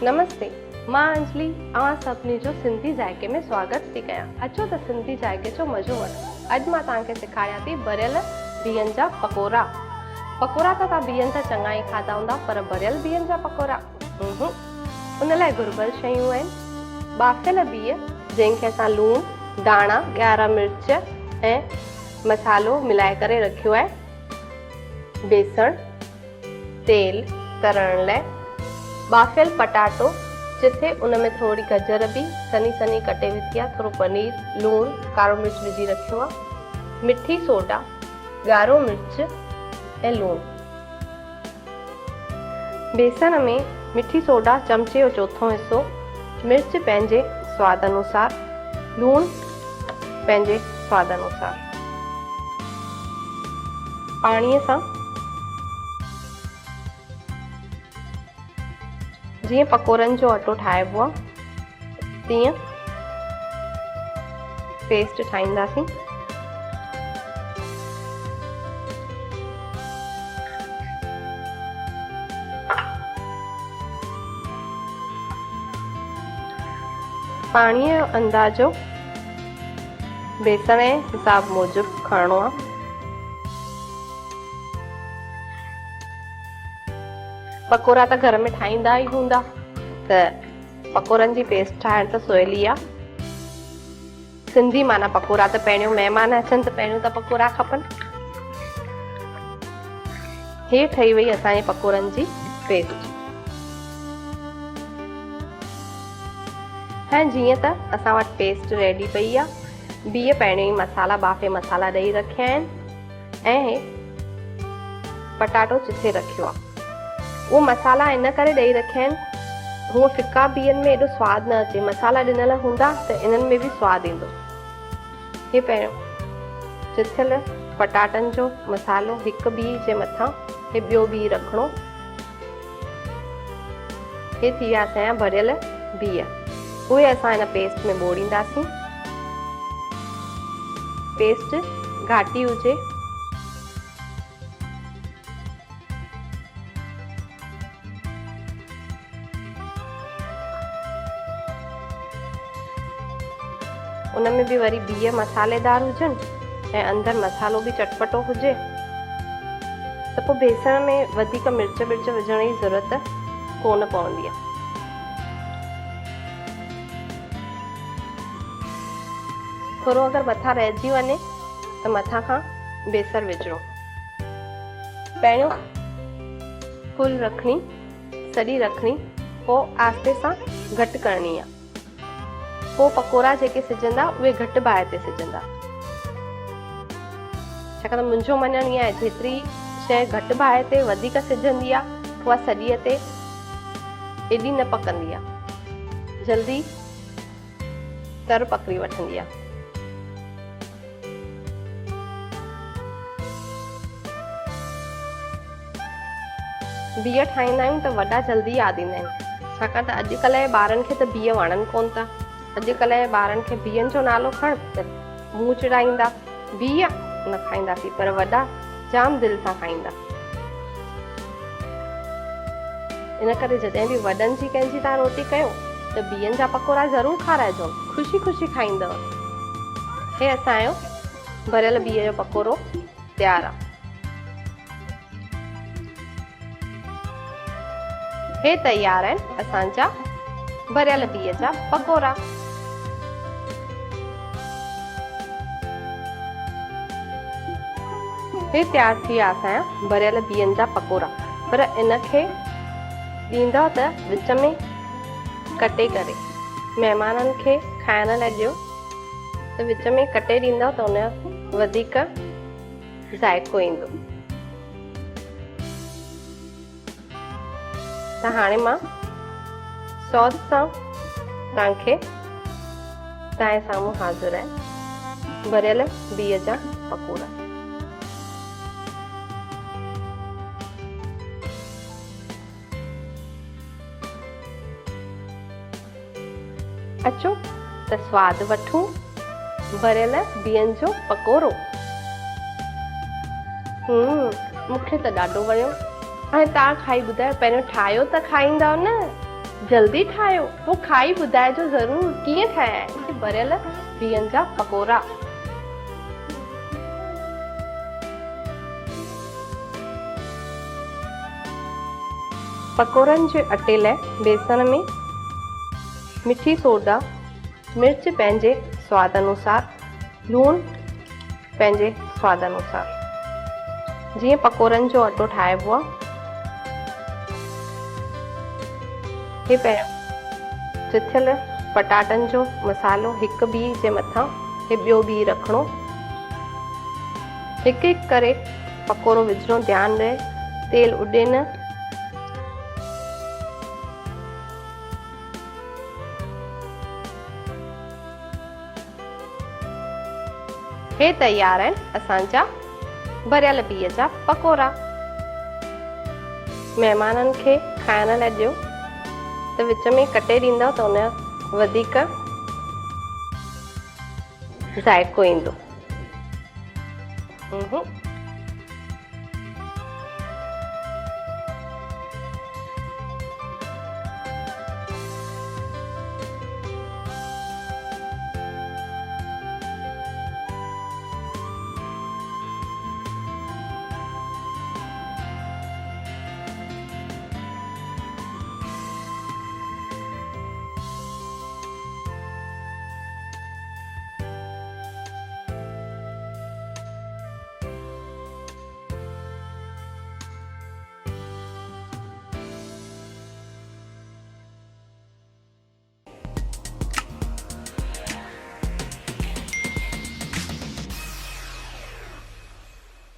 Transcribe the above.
नमस्ते, मां अंजलि अवां सभिनी जो सिंधी जायके में स्वागत थी कयां। अचो त सिंधी जायके जो मज़ो वठो। अॼु मां तव्हांखे सेखारियां थी भरियल बीहनि जा पकोड़ा। पकोड़ा त तव्हां बीहनि जा चङा ई खाधा हूंदा, पर भरियल बीहनि जा पकोड़ा उन लाइ घुरिबल शयूं आहिनि। बाफ़ियल बीह जंहिंखे असां लूणु, धाणा, ॻाढ़ा मिर्च ऐं मसालो मिलाए करे रखियो आहे। बेसण, तेल तरण लाइ, बाफ़ियल पटाटो जिथे उन में थोड़ी गजर भी सनी सनी कटे विधी आहे, थोड़ो पनीर, लूणु, कारो मिर्च विझी रखियो आहे, मिठी सोडा, ॻाढ़ो मिर्च ऐं लूणु। बेसण में मिठी सोडा चमचे जो चौथो हिस्सो, मिर्च पंहिंजे स्वाद अनुसार, लूणु पंहिंजे स्वाद अनुसार। पाणीअ सां जीअं पकोड़नि जो अटो ठाहिबो आहे तीअं पेस्ट ठाहींदासीं। पाणीअ जो अंदाज़ो बेसण जे हिसाब मूजिब खणणो आहे। पकोड़ा त घर में ठाहींदा ई हूंदा, त पकोड़नि जी पेस्ट ठाहिण त सवली आहे। सिंधी माना पकोड़ा त पहिरियों महिमान अचनि त पहिरियों त पकोड़ा खपनि। हे ठही वई असांजे पकोड़नि जी पेस्ट। ऐं जीअं त असां वटि पेस्ट रेडी पई आहे, बीह पहिरियों ई मसाला बाफ़े मसाला ॾेई रखिया आहिनि ऐं पटाटो चिथे रखियो आहे। वो मसाला इन करे ॾेई रखिया आहिनि, हूअं फिका बीहनि में एॾो स्वादु न अचे। मसाला ॾिनल हूंदा त इन्हनि में बि स्वादु ईंदो। हे पहिरियों चिथियल पटाटनि जो मसालो हिकु बीह जे मथां हे ॿियो बीह रखिणो। हे थी विया असांजा भरियल बीह। उहे असां हिन पेस्ट में ॿोड़ींदासीं। पेस्ट घाटी हुजे। उन में भी वरी बीह मसालेदार हुजनि ऐं अंदरि मसालो भी चटपटो हुजे त पोइ बेसण में वधीक मिर्च विझण जी ज़रूरत कोन पवंदी आहे। थोरो अगरि मथां रहिजी वञे त मथां खां बेसण विझणो। पहिरियों फुल रखणी, सॼी रखणी, पोइ आस्ते सां घटि करणी आहे। पोइ पकोड़ा जेके सिजंदा उहे घटि बाहि ते सिजंदा। छाकाणि मुंहिंजो मञणु ईअं आहे, जेतिरी शइ घटि बाहि ते वधीक सिजंदी आहे उहा सॼीअ ते एॾी न पकंदी आहे, जल्दी तर पकड़ी वठंदी आहे। बीह ठाहींदा आहियूं त वॾा जल्दी यादि ईंदा आहिनि, छाकाणि त अॼुकल्ह जे ॿारनि खे त बीह वणनि कोन था। अॼुकल्ह जे ॿारनि खे बीहनि जो नालो खण त मुंहुं चिड़ाईंदा, बीह न खाईंदासीं, पर वॾा जाम दिलि सां खाईंदा। इन करे जॾहिं बि वॾनि जी कंहिंजी तव्हां रोटी कयो त बीहनि जा पकोड़ा ज़रूरु खाराइजो, ख़ुशी ख़ुशी खाईंदव। हे असांजो भरियल बीह जो पकोड़ो तयारु आहे। हे तयार आहिनि असांजा भरियल बीह जा पकोड़ा। हे तयार थी विया असांजा भरियल बीहनि जा पकोड़ा। पर इनखे ॾींदव त विच में कटे करे, महिमाननि खे खाइण लाइ ॾियो त विच में कटे ॾींदव त उन वधीक ज़ाइको ईंदो। त हाणे मां सॉस सां तव्हांखे तव्हांजे साम्हूं हाज़िर आहे भरियल बीह जा पकोड़ा। अचो त स्वादु वठूं भरियल बीहनि जो पकोड़ो। मूंखे त ॾाढो वणियो। हाणे तव्हां खाई ॿुधायो, पहिरियों ठाहियो त खाईंदव न, जल्दी ठाहियो, पोइ खाई ॿुधाइजो ज़रूर कीअं ठाहिया आहिनि भरियल बीहनि जा पकोड़ा। पकोड़नि जे अटे लाइ बेसण में मिठी सोडा, मिर्च पंहिंजे स्वाद अनुसार, लूणु पंहिंजे स्वाद अनुसार। जीअं पकोड़नि जो अटो ठाहिबो आहे, हे पहिरियों चिथियल पटाटनि जो मसालो हिकु बीह जे मथां हे ॿियो बीह रखिणो, हिकु हिकु करे पकोड़ो विझणो, ध्यानु रहे तेल उॾे न। हे तयार आहिनि असांजा भरियल बीह जा पकोड़ा। महिमाननि खे खाइण लाइ ॾियो त विच में कटे ॾींदव त उन वधीक ज़ाइको ईंदो।